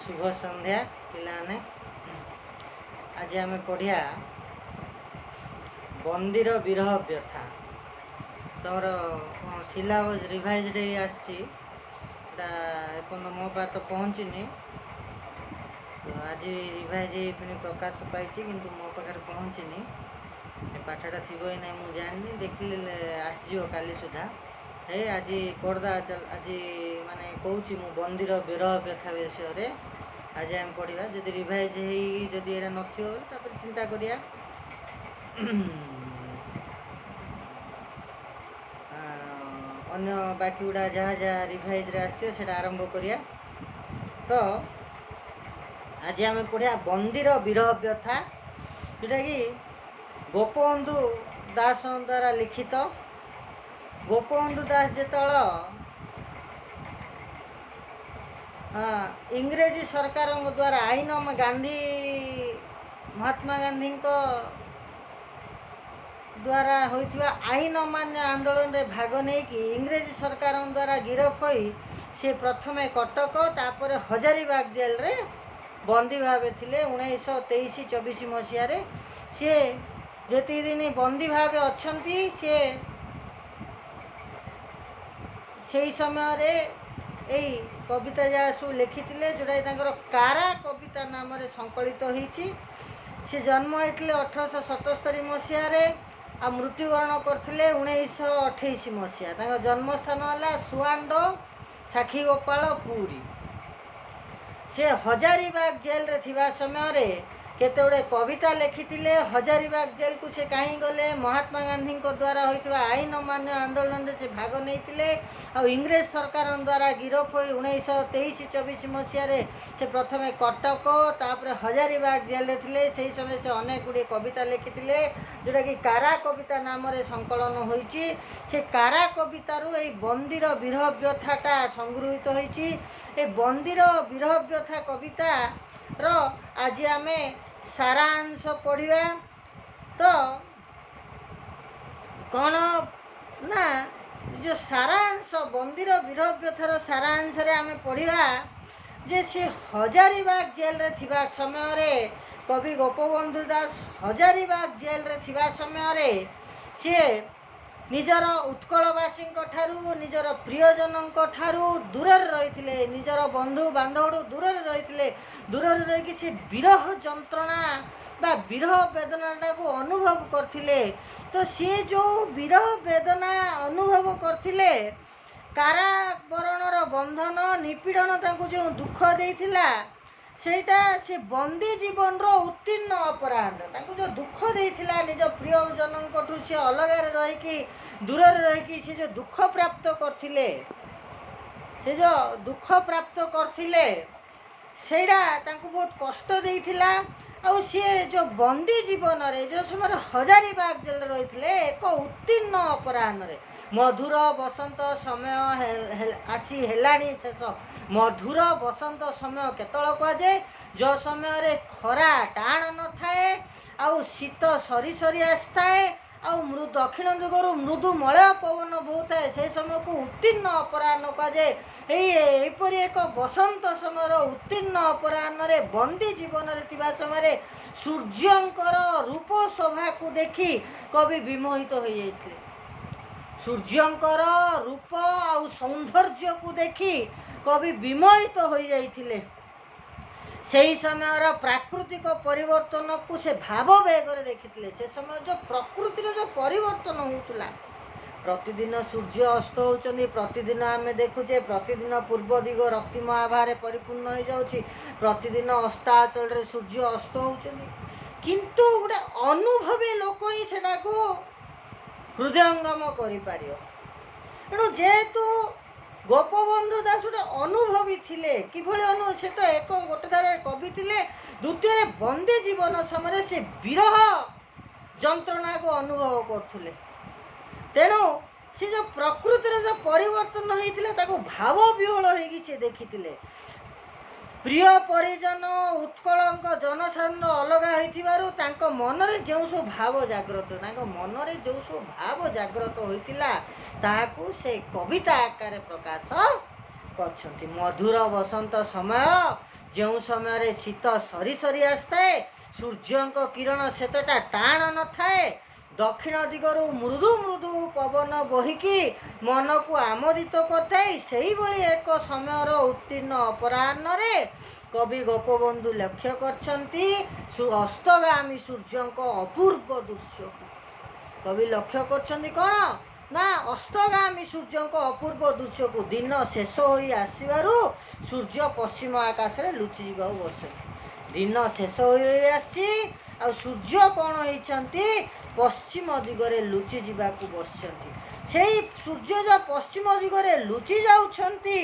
शुभ संध्या पिलाने आज आम पढ़िया बंदीर विरह व्यथा तुमर सिलेबस रिवाइज आसपर्यंत मो पास तो पहुँचनी तो आज रिवाइज पुणी प्रकाश पाई किंतु मो पाखे पहुँचनी पाठटा थी ना मुझे जानी देखिले आसो काली सुधा हे आज पढ़दा चल आज माने कहूँ मु बंदीर विरह व्यथा विषय आज आम पढ़ा जदि रिवाइज जदि एटा नथियो तापर चिंता करिया अन्य बाकी गुड़ा जहाँ जहाँ रिवाइज रे आसथियो सेटा आरंभ करिया तो आज आम पढ़ा बंदीर विरह व्यथा जोटा कि गोपबंधु दास द्वारा लिखित गोपबंधु दास जेतल इंग्रेजी सरकार द्वारा आईन गांधी महात्मा गांधी द्वारा होइथिबा आईन अमान्य आंदोलन रे भाग नहीं कि इंग्रेजी सरकार द्वारा गिरफ होई से प्रथमे कटक तापर हजारीबाग जेल रे बंदी भावे थिले 1923-24 मसीह रे से जेति दिन बंदी भावे अछंती से समय रे एई कविता जासु लिखिथिले जोड़ा तांकर कारा कविता नाम रे संकलित होईची से जन्म होइथिले 1877 मसीह रे आ मृत्युवरण करथिले 1928 मसीह तांकर जन्म स्थान हला सुआंडो साखीगोपाल पुरी से हजारीबाग जेल रे थिबा समय रे केते गुड़े कविता लिखिथिले हजारीबाग जेल को से कहीं गले महात्मा गांधी द्वारा होइथिबा आईन अमान्य आंदोलन रे से भाग नैथिले आ इंग्रेज सरकार द्वारा गिरफ होई 1923-24 मसीह रे से प्रथमे कटक तापर हजारीबाग जेल रे थिले सेही समय से अनेक गुड़े कविता लिखिथिले जोटा कि कारा कविता नाम रे संकलन होईची से कारा कवितारू एई बंदीर विरह व्यथाटा संगृहीत होईची ए बंदीर विरह व्यथा कविता रो आज आमे सारांश पढ़िबा तो कौन ना जो सारांश बंदीर विरह व्यथार सारांश रे आमे पढ़िबा जे से हजारीबाग जेल रे थिबा समय रे कवि गोपबंधु दास हजारीबाग जेल रे थिबा समय रे से निजर उत्कलवासी निजर प्रियजन दूर रही निजर बंधु बांधव दूर रही दूर रही से विरह जंत्रणा बा विरह वेदना को अनुभव करथिले तो सी जो विरह वेदना अनुभव करथिले कारावरणर बंधन निपीड़न तांको जो दुख देइथिला सेटा से बंदी जीवन रो उत्तीर्ण अपराध तांको जो दुख देइथिला निज प्रियजन ठू से अलग रही दूर रही से जो दुख प्राप्त करथिले से जो दुख प्राप्त करथिले सेटा तांको बहुत कष्ट देइथिला आउ सी जो बंदी जीवन रे जो समय हजारीबाग जेल रही एक उत्तीर्ण अपराह्न रे मधुर बसंत समय आसी हेलाणी शेष मधुर बसंत समय केतल कहुए जो समय रे खरा टाण न थाए आउ शीत सरी सरी आसताए आउ दक्षिण दिगरु मृदु मलय पवन बहुए से समय को उत्तीर्ण अपराह्न कहुए यहीपरी एक बसंत समय उत्तीर्ण अपराह्न रे बंदी जीवन रे थिबा समय सूर्यंकर रूप शोभा को देखी कवि विमोहित हो जाइथिले सूर्यंकर रूप आउ सौंदर्य को देखी कवि विमोहित हो जाइथिले सेही समय प्राकृतिक परिवर्तन को से भाव बेगर देखिथिले से समय जो प्रकृति जो परिवर्तन होउतला प्रतिदिन सूर्य अस्त होउचंदी प्रतिदिन आमे देखुचे प्रतिदिन पूर्व दिग रक्तिम आभारे परिपूर्ण हो जाउची प्रतिदिन अस्ताचल रे सूर्य अस्त होउचंदी किंतु गोटे अनुभवी लोक ही सेटा को हृदयंगम करि पारियो तेणु जेहेतु गोपबंधु दास गोटे अनुभवी थिले किभଳି अनुभव से तो एक गोटे धारे कवि थिले द्वितीय बंदी जीवन समय से विरह जंत्रणा को अनुभव करथिले तेणु से जो प्रकृतिर जो परिवर्तन होइथिले ताको भाव विह्वल होइकी से देखिथिले प्रिय परिजन उत्कलंक जनसाधारण अलग होइथिबारु तांको मनरे जो सब भाव जाग्रत तांको मनरे जो सब भाव जाग्रत होइतिला ताकू से कविता आकार प्रकाश କରିଛନ୍ତି। ମଧୁର ବସନ୍ତ ସମୟ, ଯେଉଁ ସମୟରେ ଶୀତ ସରି ସରି ଆସିଥାଏ, ସୂର୍ଯ୍ୟଙ୍କ କିରଣ ସେତେଟା ଟାଣ ନଥାଏ, ଦକ୍ଷିଣ ଦିଗରୁ ମୃଦୁ ମୃଦୁ ପବନ ବୋହିକି ମନକୁ ଆମୋଦିତ କରିଥାଏ, ସେହିଭଳି ଏକ ସମୟର ଉତ୍ତୀର୍ଣ୍ଣ ଅପରାହ୍ନରେ କବି ଗୋପବନ୍ଧୁ ଲକ୍ଷ୍ୟ କରିଛନ୍ତି ଅସ୍ତଗାମୀ ସୂର୍ଯ୍ୟଙ୍କ ଅପୂର୍ବ ଦୃଶ୍ୟକୁ। କବି ଲକ୍ଷ୍ୟ କରିଛନ୍ତି କ'ଣ ନା ଅସ୍ତଗାମୀ ସୂର୍ଯ୍ୟଙ୍କ ଅପୂର୍ବ ଦୃଶ୍ୟକୁ। ଦିନ ଶେଷ ହୋଇ ଆସିବାରୁ ସୂର୍ଯ୍ୟ ପଶ୍ଚିମ ଆକାଶରେ ଲୁଚିଯିବାକୁ ବସିଛନ୍ତି। ଦିନ ଶେଷ ହୋଇ ଆସିଛି, ଆଉ ସୂର୍ଯ୍ୟ କ'ଣ ହେଇଛନ୍ତି ପଶ୍ଚିମ ଦିଗରେ ଲୁଚି ଯିବାକୁ ବସିଛନ୍ତି। ସେଇ ସୂର୍ଯ୍ୟ ଯେଉଁ ପଶ୍ଚିମ ଦିଗରେ ଲୁଚି ଯାଉଛନ୍ତି,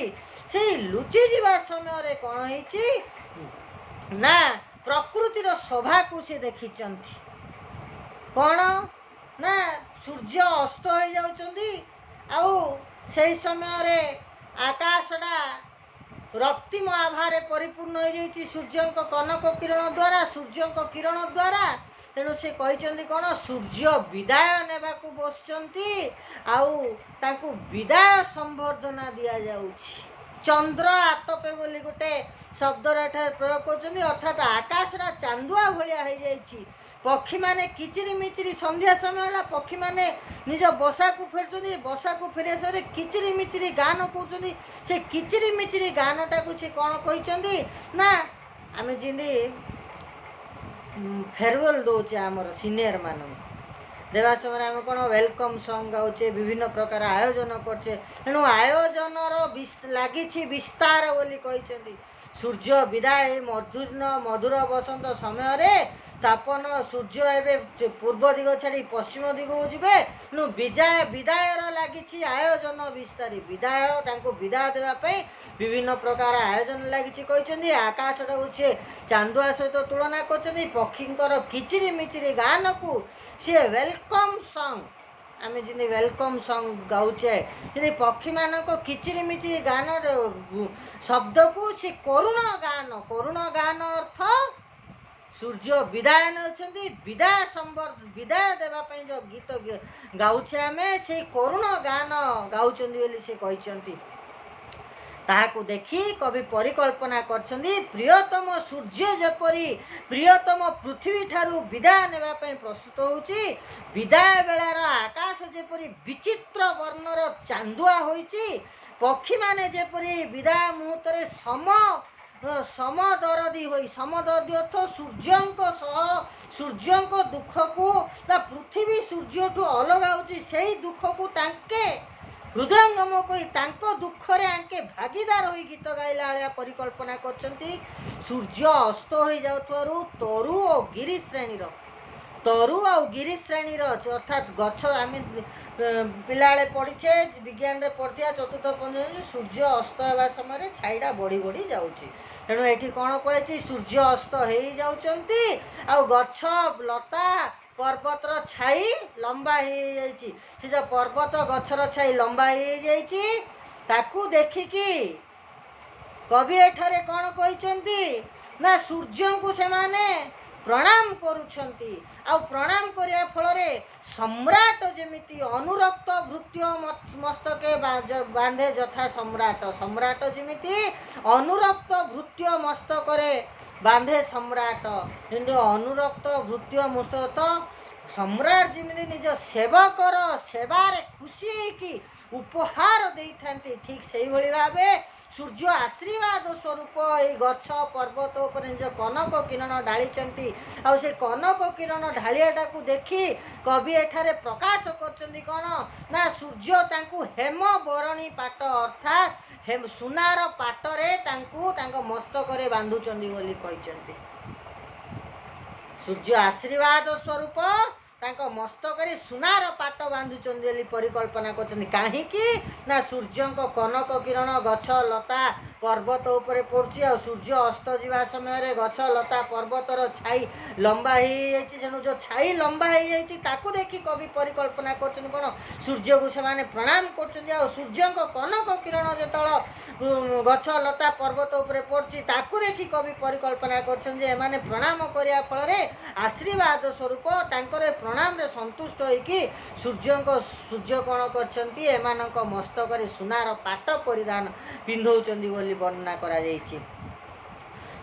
ସେଇ ଲୁଚି ଯିବା ସମୟରେ କ'ଣ ହେଇଛି ନା ପ୍ରକୃତିର ଶୋଭାକୁ ସେ ଦେଖିଛନ୍ତି। କ'ଣ ନା ସୂର୍ଯ୍ୟ ଅସ୍ତ ହୋଇଯାଉଛନ୍ତି, ଆଉ ସେହି ସମୟରେ ଆକାଶଟା ରକ୍ତିମ ଆଭାରେ ପରିପୂର୍ଣ୍ଣ ହୋଇଯାଇଛି ସୂର୍ଯ୍ୟଙ୍କ କନକ କିରଣ ଦ୍ୱାରା, ସୂର୍ଯ୍ୟଙ୍କ କିରଣ ଦ୍ୱାରା। ତେଣୁ ସେ କହିଛନ୍ତି କ'ଣ ସୂର୍ଯ୍ୟ ବିଦାୟ ନେବାକୁ ବସୁଛନ୍ତି, ଆଉ ତାଙ୍କୁ ବିଦାୟ ସମ୍ବର୍ଦ୍ଧନା ଦିଆଯାଉଛି। ଚନ୍ଦ୍ର ଆତପେ ବୋଲି ଗୋଟେ ଶବ୍ଦର ଏଠାରେ ପ୍ରୟୋଗ କରୁଛନ୍ତି, ଅର୍ଥାତ୍ ଆକାଶଟା ଚାନ୍ଦୁଆ ଭଳିଆ ହେଇଯାଇଛି। ପକ୍ଷୀମାନେ କିଚିରି ମିଚିରି, ସନ୍ଧ୍ୟା ସମୟ ହେଲା, ପକ୍ଷୀମାନେ ନିଜ ବସାକୁ ଫେରୁଛନ୍ତି। ବସାକୁ ଫେରିବା ସମୟରେ କିଚିରି ମିଚିରି ଗାନ କରୁଛନ୍ତି। ସେ କିଚିରି ମିଚିରି ଗାନଟାକୁ ସେ କ'ଣ କହିଛନ୍ତି ନା ଆମେ ଯେମିତି ଫେରୱେଲ୍ ଦେଉଛେ ଆମର ସିନିୟରମାନଙ୍କୁ, ଦେବା ସମୟରେ ଆମେ କ'ଣ ୱେଲକମ୍ ସଙ୍ଗ୍ ଗାଉଛେ, ବିଭିନ୍ନ ପ୍ରକାର ଆୟୋଜନ କରୁଛେ। ତେଣୁ ଆୟୋଜନର ଲାଗିଛି ବିସ୍ତାର ବୋଲି କହିଛନ୍ତି। ସୂର୍ଯ୍ୟ ବିଦାୟ ମଧୁର ବସନ୍ତ ସମୟରେ ତାପନ ସୂର୍ଯ୍ୟ ଏବେ ପୂର୍ବ ଦିଗ ଛାଡ଼ି ପଶ୍ଚିମ ଦିଗକୁ ଯିବେ। ତେଣୁ ବିଦାୟର ଲାଗିଛି ଆୟୋଜନ ବିସ୍ତାରୀ। ବିଦାୟ, ତାଙ୍କୁ ବିଦାୟ ଦେବା ପାଇଁ ବିଭିନ୍ନ ପ୍ରକାର ଆୟୋଜନ ଲାଗିଛି କହିଛନ୍ତି। ଆକାଶଟାକୁ ସିଏ ଚାନ୍ଦୁଆ ସହିତ ତୁଳନା କରିଛନ୍ତି। ପକ୍ଷୀଙ୍କର କିଚିରି ମିଚିରି ଗାନକୁ ସିଏ ୱେଲକମ୍ ସଙ୍ଗ୍, ଆମେ ଯେମିତି ୱେଲକମ୍ ସଙ୍ଗ୍ ଗାଉଛେ, ସେମିତି ପକ୍ଷୀମାନଙ୍କ କିଚିରି ମିଚିରି ଗାନ ଶବ୍ଦକୁ ସେ କରୁଣ ଗାନ। କରୁଣ ଗାନ ଅର୍ଥ ସୂର୍ଯ୍ୟ ବିଦାୟ ନେଉଛନ୍ତି। ବିଦାୟ ଦେବା ପାଇଁ ଯେଉଁ ଗୀତ ଗାଉଛେ ଆମେ, ସେଇ କରୁଣ ଗାନ ଗାଉଛନ୍ତି ବୋଲି ସେ କହିଛନ୍ତି। ତାହାକୁ ଦେଖି କବି ପରିକଳ୍ପନା କରିଛନ୍ତି ପ୍ରିୟତମ ସୂର୍ଯ୍ୟ ଯେପରି ପ୍ରିୟତମ ପୃଥିବୀ ଠାରୁ ବିଦାୟ ନେବା ପାଇଁ ପ୍ରସ୍ତୁତ ହେଉଛି, ବିଦାୟ ବେଳାର ଆକାଶ ଯେପରି ବିଚିତ୍ର ବର୍ଣ୍ଣର ଚାନ୍ଦୁଆ ହୋଇଛି, ପକ୍ଷୀମାନେ ଯେପରି ବିଦାୟ ମୁହୂର୍ତ୍ତରେ ସମଦରଦୀ ହୋଇ, ସମଦରଦୀ ଅର୍ଥ ସୂର୍ଯ୍ୟଙ୍କ ସହ ସୂର୍ଯ୍ୟଙ୍କ ଦୁଃଖକୁ ବା ପୃଥିବୀ ସୂର୍ଯ୍ୟଠୁ ଅଲଗା ହେଉଛି, ସେଇ ଦୁଃଖକୁ ତାଙ୍କେ ହୃଦୟଙ୍ଗମ କରି ତାଙ୍କ ଦୁଃଖରେ ଆଙ୍କେ ଭାଗିଦାର ହୋଇ ଗୀତ ଗାଇଲା ଭଳିଆ ପରିକଳ୍ପନା କରିଛନ୍ତି। ସୂର୍ଯ୍ୟ ଅସ୍ତ ହୋଇଯାଉଥିବାରୁ ତରୁ ଆଉ ଗିରି ଶ୍ରେଣୀର ଅର୍ଥାତ୍ ଗଛ, ଆମେ ପିଲାବେଳେ ପଢ଼ିଛେ, ବିଜ୍ଞାନରେ ପଢ଼ିଥିବା ଚତୁର୍ଥ ପଞ୍ଚମ, ସୂର୍ଯ୍ୟ ଅସ୍ତ ହେବା ସମୟରେ ଛାଇଟା ବଢ଼ି ବଢ଼ି ଯାଉଛି। ତେଣୁ ଏଠି କ'ଣ କୁହାଯାଇଛି, ସୂର୍ଯ୍ୟ ଅସ୍ତ ହେଇଯାଉଛନ୍ତି, ଆଉ ଗଛ ଲତା ପର୍ବତର ଛାଇ ଲମ୍ବା ହେଇଯାଇଛି। ସେ ଯେଉଁ ପର୍ବତ ଗଛର ଛାଇ ଲମ୍ବା ହେଇଯାଇଛି, ତାକୁ ଦେଖିକି କବି ଏଠାରେ କ'ଣ କହିଛନ୍ତି ନା ସୂର୍ଯ୍ୟଙ୍କୁ ସେମାନେ ପ୍ରଣାମ କରୁଛନ୍ତି। ଆଉ ପ୍ରଣାମ କରିବା ଫଳରେ ସମ୍ରାଟ ଯେମିତି ଅନୁରକ୍ତ ଭୃତ୍ୟ ମସ୍ତକେ ବାନ୍ଧେ ଯଥା ସମ୍ରାଟ ଯେମିତି ଅନୁରକ୍ତ ଭୃତ୍ୟ ମସ୍ତକରେ ବାନ୍ଧେ ସମ୍ରାଟ, କିନ୍ତୁ ଅନୁରକ୍ତ ଭୃତ୍ୟ ମସ୍ତକ ସମ୍ରାଟ ଯେମିତି ନିଜ ସେବକର ସେବାରେ ଖୁସି ହେଇକି ଉପହାର ଦେଇଥାନ୍ତି, ଠିକ୍ ସେଇଭଳି ଭାବେ ସୂର୍ଯ୍ୟ ଆଶୀର୍ବାଦ ସ୍ୱରୂପ ଏଇ ଗଛ ପର୍ବତ ଉପରେ ନିଜ କନକ କିରଣ ଢାଳିଛନ୍ତି। ଆଉ ସେ କନକ କିରଣ ଢାଳିଆଟାକୁ ଦେଖି କବି ଏଠାରେ ପ୍ରକାଶ କରିଛନ୍ତି କ'ଣ ନା ସୂର୍ଯ୍ୟ ତାଙ୍କୁ ହେମ ବରଣୀ ପାଟ ଅର୍ଥାତ୍ ସୁନାର ପାଟରେ ତାଙ୍କୁ ତାଙ୍କ ମସ୍ତକରେ ବାନ୍ଧୁଛନ୍ତି ବୋଲି କହିଛନ୍ତି। ସୂର୍ଯ୍ୟ ଆଶୀର୍ବାଦ ସ୍ୱରୂପ ତାଙ୍କ ମସ୍ତକରେ ସୁନାର ପାଟ ବାନ୍ଧୁଛନ୍ତି ବୋଲି ପରିକଳ୍ପନା କରୁଛନ୍ତି। କାହିଁକି ନା ସୂର୍ଯ୍ୟଙ୍କ କନକ କିରଣ ଗଛ ଲତା पर्वत उपरे पड़ुछि आ सूर्य अस्त जीवा समय गछ लता पर्वतर छाई लंबा हो सेणु जो छाई लंबा हो ताकू देखी कवि परिकल्पना कर सूर्य को से प्रणाम कर सूर्य कनक किरण जो गछ लता पर्वत उपरे पड़ुछि ताकू देखी कवि परिकल्पना कर प्रणाम करने फल आशीर्वाद स्वरूप तांकर प्रणाम रे संतुष्ट होइकी सूर्य कौन कर मस्तक सुनार पाट परिधान पिंधौचंदी बोली वर्णना करा जायछि।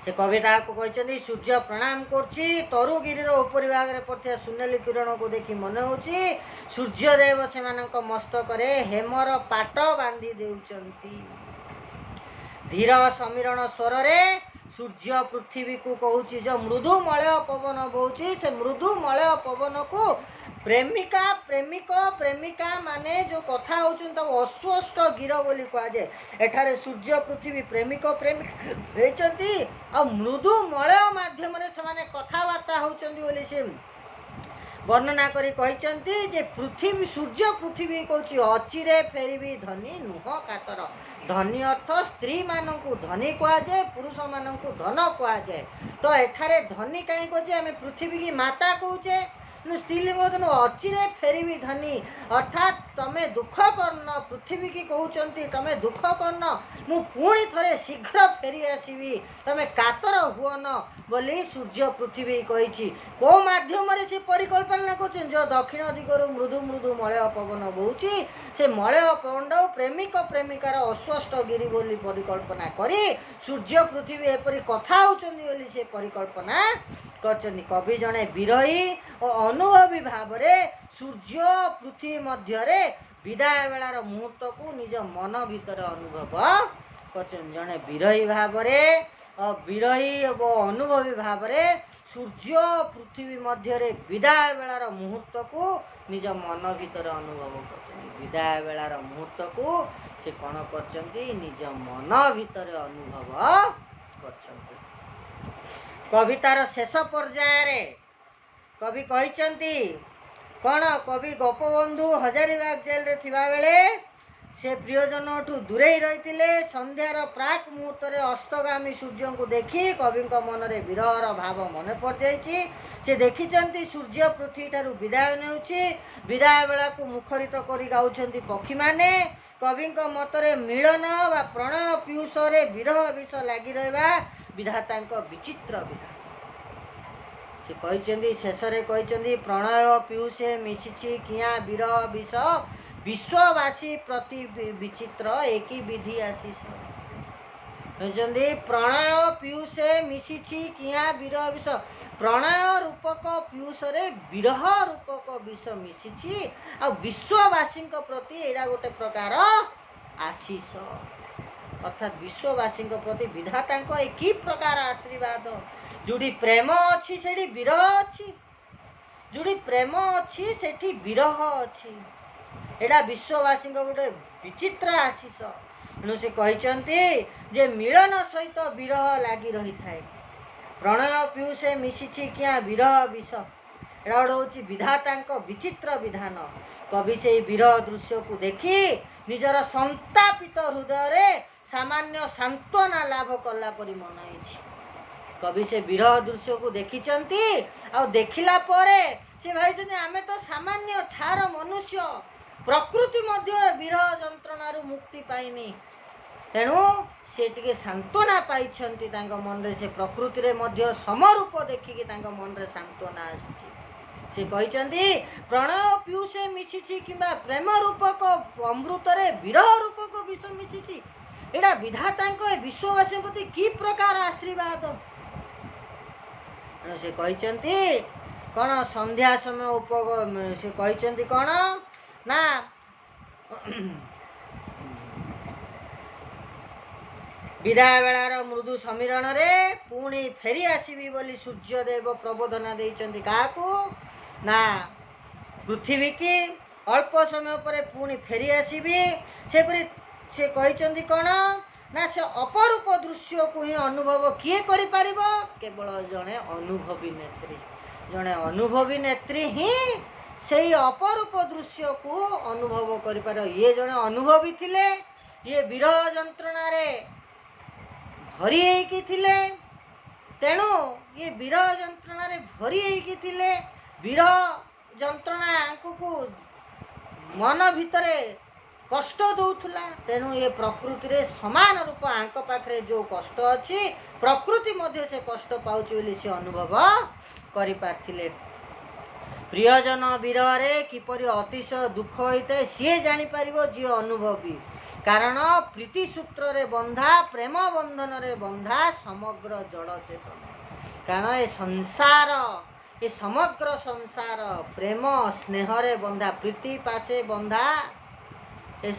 से कविता को कहते सूर्य प्रणाम करछि तरुगिरी उपरी भाग में पड़ता सुनेली किरण को देखी मन होछि सूर्यदेव से मस्तक हेमर पाट बांधी देउचंती। धीर समीरण स्वर रे सूर्य पृथ्वी को कहूँ जो मृदु मलय पवन बोची से मृदु मलय पवन को प्रेमिका प्रेमिक प्रेमिका माने जो कथा होचन अस्वस्थ गिर बोली कहुए एठारे सूर्य पृथ्वी प्रेमिक प्रेमिका होती आ मृदु मलय माध्यम से कथबार्ता होचंदी बोली से वर्णना करी कहते जे पृथ्वी सूर्य पृथ्वी कहूँ अचिरे फेरबी धनी नुह कातर धनी अर्थ स्त्री मानू धनी कहुए पुरुष मानू धन कहुए तो एठारे धनी कहीं कहे आम पृथ्वी की माता कहुचे स्त्रीलिंग अचिरे फेरबी धनी अर्थात तमे दुख करन पृथ्वी की कहते तमे दुख करन मु पुणी थरे शीघ्र फेरी आसबि तमे कातर हुअन बोली सूर्य पृथ्वी कही को माध्यम से परिकल्पना कर जो दक्षिण दिगरु मृदु मृदु मलय पवन बोची से मलय पवन प्रेमिक प्रेमिकार अस्वस्थ गिरी बोली परिकल्पना करी सूर्य पृथ्वी एपरी कथा होचंदी बोली से परिकल्पना करचंदी। कवि जने विरही और अनुभवी भाव सूर्य पृथ्वी मध्य विदाय बेलार मुहूर्त को निज मन भीतर अनुभव कर जड़े विरही भाव विरही और अनुभवी भाव सूर्य पृथ्वी मध्य विदाय बेलार मुहूर्त को निज मन भीतर अनुभव कर विदाय बेलार मुहूर्त को से कौन कर निज मन भीतर अनुभव कर। कवितार शेष पर्याय कवि कहते कौन कवि गोपबंधु हजारीबाग जेल रे थिबा बेले से प्रियजन ठू दूरे रही संध्यार प्राक मुहूर्त अस्तगामी सूर्य को देखी कवि मन में विरहर भाव मन पड़ जाइए से देखी सूर्य पृथ्वी ठारू विदाय नेउछि विदाय बेला को मुखरित कर गाउछंती पक्षी माने कवि मतरे मिलन व प्रणय पीयूष विरह विष लगी रहा विधाता विचित्र विधान से कहते शेष कहते प्रणय पीयूषे मिशिछि किया विरह विष विश्ववासी प्रति विचित्र एक विधि आशीष कहते प्रणय पीयूषे मिशिछि किया विरह विष प्रणय रूपक पीयूष विरह रूपक विष मिशिछि आ विश्ववासी प्रति एटा गोटे प्रकार आशीष अर्थात विश्ववासी प्रति विधाता कि प्रकार आशीर्वाद जोड़ी प्रेम अच्छी से विरह अच्छी जोड़ी प्रेम अच्छी से विरह अच्छी एटा विश्ववासी गोटे विचित्र आशीष तेणु से कहते जे मिलन सहित विरह लगी रही थाए प्रणय पीयूषे मिशिछि क्या विरह विष एटा गोटे हूँ विधाता विचित्र विधान कवि से विरह दृश्य को देखी निजर संतापित हृदय सामान्य सांत्वना लाभ कला परी मन होइछि कवि से विरह दृश्य को देखी आ देखिला परे से भाई आमे तो सामान्य छार मनुष्य प्रकृति मध्य विरह जंत्रणार मुक्ति पाइनी तेणु से टिके सांत्वना पाई मन रे से प्रकृति रे मध्य समरूप देखिकी मन रे सांत्वना आसी से कहते प्रणय पीयूषे मिशिछि किंबा प्रेम रूपक अमृत विरह रूपक विष मिशिछि एटा विधाता विश्ववासी प्रति कि प्रकार आशीर्वाद से कहते कौन संध्या समय से कहते कौन ना विदाय बेलार मृदु समीरण रे पुणी फेरी आसबि बोली सूर्यदेव प्रबोधना देइचंती काकू ना पृथ्वी की अल्प समय पर पुणी फेरी आसबि से कहते कौन ना से अपरूप दृश्य को ही अनुभव किए करि परिबो केवल जड़े अनुभवी नेत्री जड़े अनुभवी नेत्री ही से अपरूप दृश्य को अनुभव कर ये जड़े अनुभवी थिले ये विरह जंत्रणा रे ଭରି ହେଇକି ଥିଲେ। ତେଣୁ ଇଏ ବିରହ ଯନ୍ତ୍ରଣାରେ ଭରି ହେଇକି ଥିଲେ। ବିରହ ଯନ୍ତ୍ରଣା ଆଙ୍କୁ ମନ ଭିତରେ କଷ୍ଟ ଦେଉଥିଲା। ତେଣୁ ଏ ପ୍ରକୃତିରେ ସମାନ ରୂପ ଆଙ୍କ ପାଖରେ ଯେଉଁ କଷ୍ଟ ଅଛି ପ୍ରକୃତି ମଧ୍ୟ ସେ କଷ୍ଟ ପାଉଛି ବୋଲି ସେ ଅନୁଭବ କରିପାରିଥିଲେ। ପ୍ରିୟଜନ ବିରହରେ କିପରି ଅତିଶୟ ଦୁଃଖ ହୋଇଥାଏ ସିଏ ଜାଣିପାରିବ ଯିଏ ଅନୁଭବୀ। କାରଣ ପ୍ରୀତି ସୂତ୍ରରେ ବନ୍ଧା, ପ୍ରେମ ବନ୍ଧନରେ ବନ୍ଧା ସମଗ୍ର ଜଡ଼ ଚେତନ। କାରଣ ଏ ସଂସାର, ଏ ସମଗ୍ର ସଂସାର ପ୍ରେମ ସ୍ନେହରେ ବନ୍ଧା, ପ୍ରୀତି ପାଶେ ବନ୍ଧା। ଏ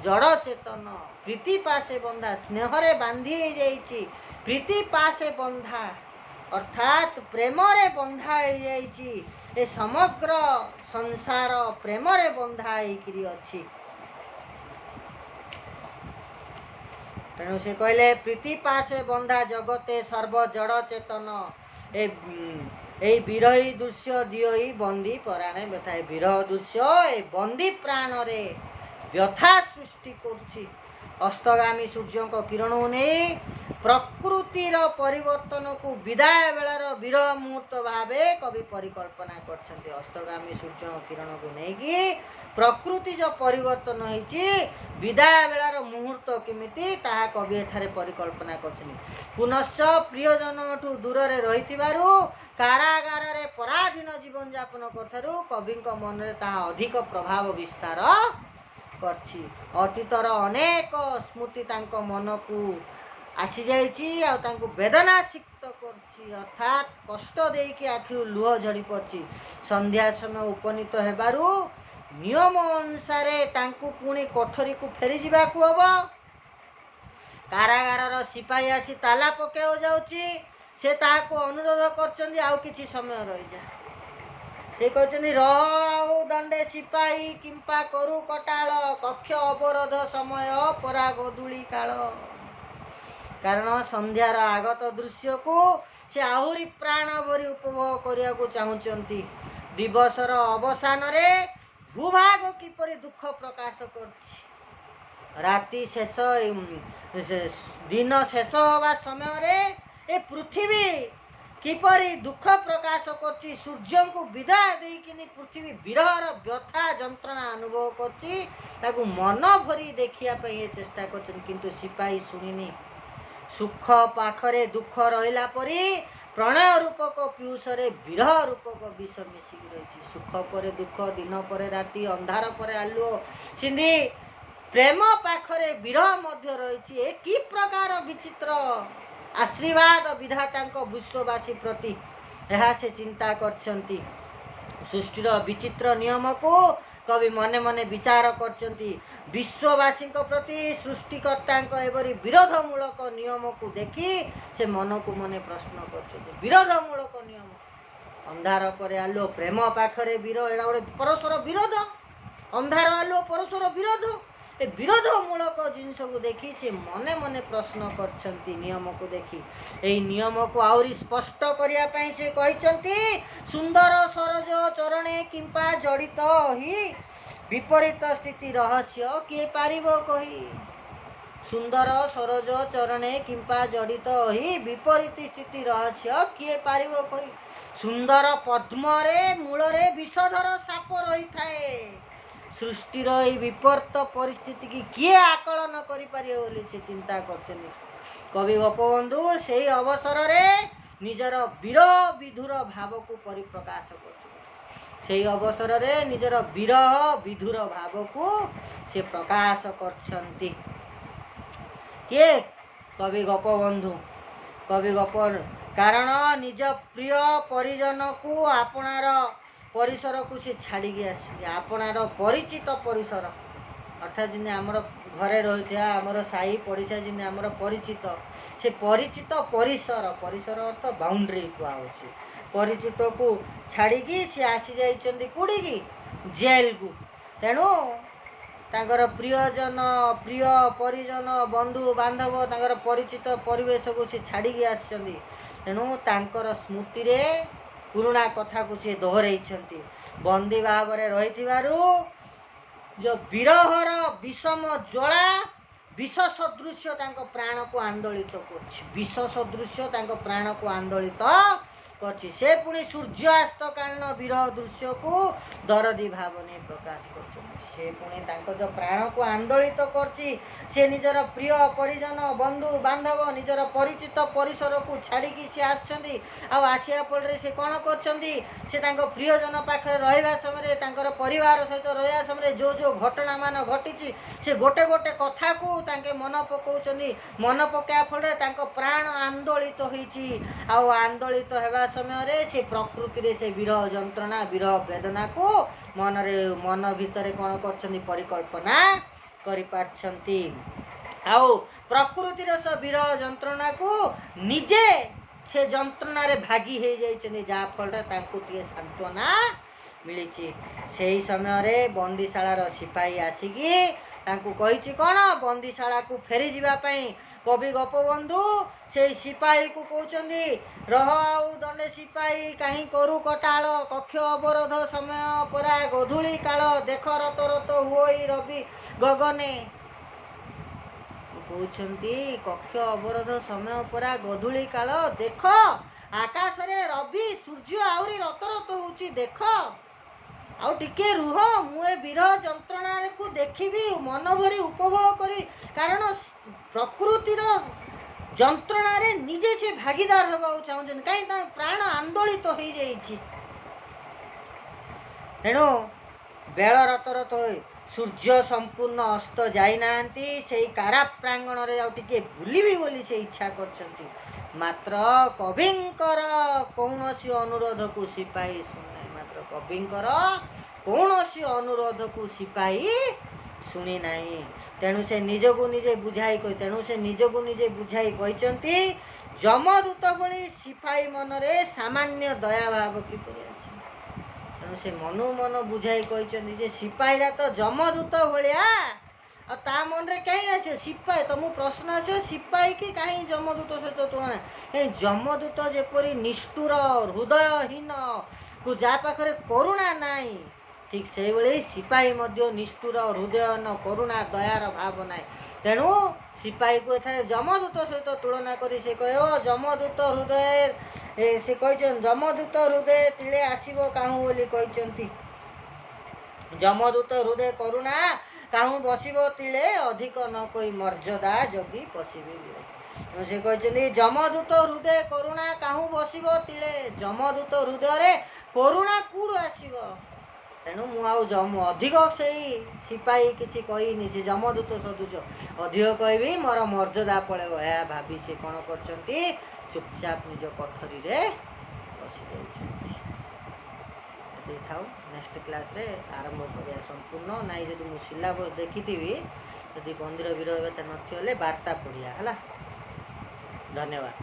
ଜଡ଼ ଚେତନ ପ୍ରୀତି ପାଶେ ବନ୍ଧା, ସ୍ନେହରେ ବାନ୍ଧି ହେଇଯାଇଛି। ପ୍ରୀତି ପାଶେ ବନ୍ଧା ଅର୍ଥାତ୍ ପ୍ରେମରେ ବନ୍ଧା ହେଇଯାଇଛି। ଏ ସମଗ୍ର ସଂସାର ପ୍ରେମରେ ବନ୍ଧା ହେଇକିରି ଅଛି। ତେଣୁ ସେ କହିଲେ ପ୍ରୀତି ପାଶେ ବନ୍ଧା ଜଗତେ ସର୍ବ ଜଡ଼ ଚେତନ। এই বিরহী দৃশ্য দিওই বন্দী পরাণে ব্যথা। এই বিরহ দৃশ্য এই বন্দী প্রাণরে ବ୍ୟଥା ସୃଷ୍ଟି କରୁଛି। ଅସ୍ତଗାମୀ ସୂର୍ଯ୍ୟଙ୍କ କିରଣକୁ ନେଇ ପ୍ରକୃତିର ପରିବର୍ତ୍ତନକୁ ବିଦାୟ ବେଳାର ବିରହ ମୁହୂର୍ତ୍ତ ଭାବେ କବି ପରିକଳ୍ପନା କରିଛନ୍ତି। ଅସ୍ତଗାମୀ ସୂର୍ଯ୍ୟଙ୍କ କିରଣକୁ ନେଇକି ପ୍ରକୃତି ଯେଉଁ ପରିବର୍ତ୍ତନ ହେଇଛି ବିଦାୟ ବେଳାର ମୁହୂର୍ତ୍ତ କେମିତି ତାହା କବି ଏଠାରେ ପରିକଳ୍ପନା କରିଛନ୍ତି। ପୁନଶ୍ଚ ପ୍ରିୟଜନଠୁ ଦୂରରେ ରହିଥିବାରୁ କାରାଗାରରେ ପରାଧୀନ ଜୀବନଯାପନ କରୁଥିବାରୁ କବିଙ୍କ ମନରେ ତାହା ଅଧିକ ପ୍ରଭାବ ବିସ୍ତାର କରିଛି। ଅତୀତର ଅନେକ ସ୍ମୃତି ତାଙ୍କ ମନକୁ ଆସିଯାଇଛି ଆଉ ତାଙ୍କୁ ବେଦନା ସିକ୍ତ କରୁଛି। ଅର୍ଥାତ୍ କଷ୍ଟ ଦେଇକି ଆଖିରୁ ଲୁହ ଝଡ଼ି ପଡ଼ିଛି। ସନ୍ଧ୍ୟା ସମୟ ଉପନୀତ ହେବାରୁ ନିୟମ ଅନୁସାରେ ତାଙ୍କୁ ପୁଣି କୋଠରୀକୁ ଫେରିଯିବାକୁ ହେବ। କାରାଗାରର ସିପାହୀ ଆସି ତାଲା ପକାଇବାକୁ ଯାଉଛି। ସେ ତାହାକୁ ଅନୁରୋଧ କରୁଛନ୍ତି ଆଉ କିଛି ସମୟ ରହିଯା। ସେ କହିଛନ୍ତି ରହ ଆଉ ଦଣ୍ଡେ ସିପାହୀ କିମ୍ପା କରୁ କଟାଳ, କକ୍ଷ ଅବରୋଧ ସମୟ ପରା ଗୋଧୂଳି କାଳ। କାରଣ ସନ୍ଧ୍ୟାର ଆଗତ ଦୃଶ୍ୟକୁ ସେ ଆହୁରି ପ୍ରାଣ ଭରି ଉପଭୋଗ କରିବାକୁ ଚାହୁଁଛନ୍ତି। ଦିବସର ଅବସାନରେ ଭୂଭାଗ କିପରି ଦୁଃଖ ପ୍ରକାଶ କରୁଛି। ରାତି ଶେଷ, ଦିନ ଶେଷ ହେବା ସମୟରେ ଏ ପୃଥିବୀ କିପରି ଦୁଃଖ ପ୍ରକାଶ କରୁଛି। ସୂର୍ଯ୍ୟଙ୍କୁ ବିଦାୟ ଦେଇକିନି ପୃଥିବୀ ବିରହର ବ୍ୟଥା ଯନ୍ତ୍ରଣା ଅନୁଭବ କରୁଛି। ତାକୁ ମନ ଭରି ଦେଖିବା ପାଇଁ ଏ ଚେଷ୍ଟା କରୁଛନ୍ତି କିନ୍ତୁ ସିପାହୀ ଶୁଣିନି। ସୁଖ ପାଖରେ ଦୁଃଖ ରହିଲା ପରି ପ୍ରଣୟ ରୂପକ ପିୟୁଷରେ ବିରହ ରୂପକ ବିଷ ମିଶିକି ରହିଛି। ସୁଖ ପରେ ଦୁଃଖ, ଦିନ ପରେ ରାତି, ଅନ୍ଧାର ପରେ ଆଲୁଅ ସିନ୍ଧି ପ୍ରେମ ପାଖରେ ବିରହ ମଧ୍ୟ ରହିଛି। ଏ କି ପ୍ରକାର ବିଚିତ୍ର ଆଶୀର୍ବାଦ ବିଧାତାଙ୍କ ବିଶ୍ୱବାସୀ ପ୍ରତି, ଏହା ସେ ଚିନ୍ତା କରିଛନ୍ତି। ସୃଷ୍ଟିର ବିଚିତ୍ର ନିୟମକୁ କବି ମନେ ମନେ ବିଚାର କରିଛନ୍ତି। ବିଶ୍ୱବାସୀଙ୍କ ପ୍ରତି ସୃଷ୍ଟିକର୍ତ୍ତାଙ୍କ ଏପରି ବିରୋଧମୂଳକ ନିୟମକୁ ଦେଖି ସେ ମନକୁ ମନେ ପ୍ରଶ୍ନ କରୁଛନ୍ତି। ବିରୋଧମୂଳକ ନିୟମ, ଅନ୍ଧାର ପରେ ଆଲୁଅ, ପ୍ରେମ ପାଖରେ ବିରହ, ଏଇଟା ଗୋଟେ ପରସ୍ପର ବିରୋଧ। ଅନ୍ଧାର ଆଲୁଅ ପରସ୍ପର ବିରୋଧ। ଏ ବିରୋଧମୂଳକ ଜିନିଷକୁ ଦେଖି ସେ ମନେ ମନେ ପ୍ରଶ୍ନ କରିଛନ୍ତି ନିୟମକୁ ଦେଖି। ଏହି ନିୟମକୁ ଆହୁରି ସ୍ପଷ୍ଟ କରିବା ପାଇଁ ସେ କହିଛନ୍ତି ସୁନ୍ଦର ସରୋଜ ଚରଣେ କିମ୍ପା ଜଡ଼ିତ ହି ବିପରୀତ ସ୍ଥିତି ରହସ୍ୟ କିଏ ପାରିବ କହି। ସୁନ୍ଦର ସରୋଜ ଚରଣେ କିମ୍ପା ଜଡ଼ିତ ହି ବିପରୀତ ସ୍ଥିତି ରହସ୍ୟ କିଏ ପାରିବ କହି। ସୁନ୍ଦର ପଦ୍ମରେ ମୂଳରେ ବିଷଧର ସାପ ରହିଥାଏ। ସୃଷ୍ଟିର ଏହି ବିପରୀତ ପରିସ୍ଥିତିକି କିଏ ଆକଳନ କରିପାରିବ ବୋଲି ସେ ଚିନ୍ତା କରୁଛନ୍ତି। କବି ଗୋପବନ୍ଧୁ ସେହି ଅବସରରେ ନିଜର ବିରହ ବିଧୁର ଭାବକୁ ପରିପ୍ରକାଶ କରୁଛନ୍ତି। ସେହି ଅବସରରେ ନିଜର ବିରହ ବିଧୁର ଭାବକୁ ସେ ପ୍ରକାଶ କରିଛନ୍ତି। କିଏ? କବି ଗୋପବନ୍ଧୁ। କାରଣ ନିଜ ପ୍ରିୟ ପରିଜନକୁ ଆପଣାର ପରିସରକୁ ସେ ଛାଡ଼ିକି ଆସିଛନ୍ତି। ଆପଣାର ପରିଚିତ ପରିସର ଅର୍ଥାତ୍ ଯେମିତି ଆମର ଘରେ ରହିଥିବା ଆମର ସାହି ପଡ଼ିଶା ଯେମିତି ଆମର ପରିଚିତ, ସେ ପରିଚିତ ପରିସର, ପରିସର ଅର୍ଥ ବାଉଣ୍ଡ୍ରି କୁହାହେଉଛି। ପରିଚିତକୁ ଛାଡ଼ିକି ସେ ଆସିଯାଇଛନ୍ତି କେଉଁଠିକି? ଜେଲକୁ। ତେଣୁ ତାଙ୍କର ପ୍ରିୟଜନ, ପ୍ରିୟ ପରିଜନ, ବନ୍ଧୁ ବାନ୍ଧବ, ତାଙ୍କର ପରିଚିତ ପରିବେଶକୁ ସେ ଛାଡ଼ିକି ଆସିଛନ୍ତି। ତେଣୁ ତାଙ୍କର ସ୍ମୃତିରେ ପୁରୁଣା କଥାକୁ ସେ ଦୋହରେଇଛନ୍ତି। ବନ୍ଦୀ ଭାବରେ ରହିଥିବାରୁ ଯେଉଁ ବିରହର ବିଷମ ଜ୍ୱାଳା विष सदृश्य प्राण को आंदोलित विष सदृश्य प्राण को आंदोलित करछि से पुणी सूर्यास्त कालीन विरह दृश्य को दरदी भाव नहीं प्रकाश कर से पुणी जो प्राण को आंदोलित करछि से निजर प्रिय परिजन बंधु बांधव निजर परिचित परिसर को छाड़ी सी आसछन्ती आसिया फल से कौन करछन्ती से प्रियजन पाखे रहिबा समय तांकर परिवार सहित रहिबा समय जो जो घटना मान घटी से गोटे गोटे कथा को तांके मन पकाउछन्ती मन पकाया फल प्राण आंदोलित होईछि आंदोलित हेबा समय से प्रकृति रे से विरह जंत्रणा विरह वेदना को मन भितर कौन कर परिकल्पना करि पारछन्ती प्रकृति रे विरह जंत्रणा को निजे से जंत्रणा रे भागी हो जाइछन्ती जहा फल टे सांत्वना मिली से समय रे बंदीशाला सिपाही आसिकी तांकु कहिछि कौन बंदीशाला को फेरी जीवा पई कवि गोपबंधु से सिपाही को कहउछन्ती रह आउ दंडे सिपाही कहीं करू कटाल कक्ष अवरोध समय परा गधुली काल देख रत रत हुई रवि गगने कहउछन्ती कक्ष अवरोध समय परा गधुली काल देख आकाश रे रवि सूर्य आउरी रत रत होउची देख आउ टिके रुह मुए विरह जंत्रणा को देखिबी मन भरी उपभोग करी कारण प्रकृतिर जंत्रणा रे निजे से भागीदार होबा चाहछन कहीं प्राण आंदोलित हो जाइछि तेणु बेल रत रत होई सूर्य संपूर्ण अस्त जाई नांती सेई कारा प्रांगण रे आउ टिके बुलिबी बोली से इच्छा करछन्ती मात्र कविंकर कौनसी अनुरोध को सिपाही मात्र कविंकर कौनसी अनुरोध को सिपाही शुणी नाही तेणु से निजको निजे बुझाई कहते जमदूत भली सिपाही मनरे सामान्य दया भाव किपरि आसी तेणु से मनु मन बुझाई कहते सिपाहीरा तो जमदूत भलिया ता मन रे कहीं आसे सिपाही तुम प्रश्न आसे सिपाही की कहीं जमदूत सहित तुलना कहीं जमदूत जेपरी निष्ठुर हृदयहीन को जा पाखरे करुणा नाई ठीक से भाई सिपाही मध्य निष्ठुर हृदयहीन करुणा दयार भाव नाई तेणु सिपाही को एठारे जमदूत सहित तुलना करी से कह जमदूत हृदय से कहछन जमदूत हृदय तिले आसीबो काहू बोली कहछन्ती जमदूत हृदय करुणा काहू बसिबो तिले अधिक न कोई मर्यादा जगी पशिबे से कहछन्ती जमदूत हृदय करुणा काहू बसिबो तिले जमदूत हृदय रे करुणा कूड़ आसीबो तेणु मु अधिक से सिपाही किसी कहनी से जमदूत सदृश अधिक कहबी मोर मर्यादा पड़ेब या भाभी से कौन करछन्ती चुपचाप निज कठरी रे बसी जाइछन्ती नेक्स्ट क्लास रे आरंभ करिया संपूर्ण नाई जदि मु सिलेबस देखिथिबी जदि बंदीर विरह नथि वार्ता पढ़िया है। धन्यवाद।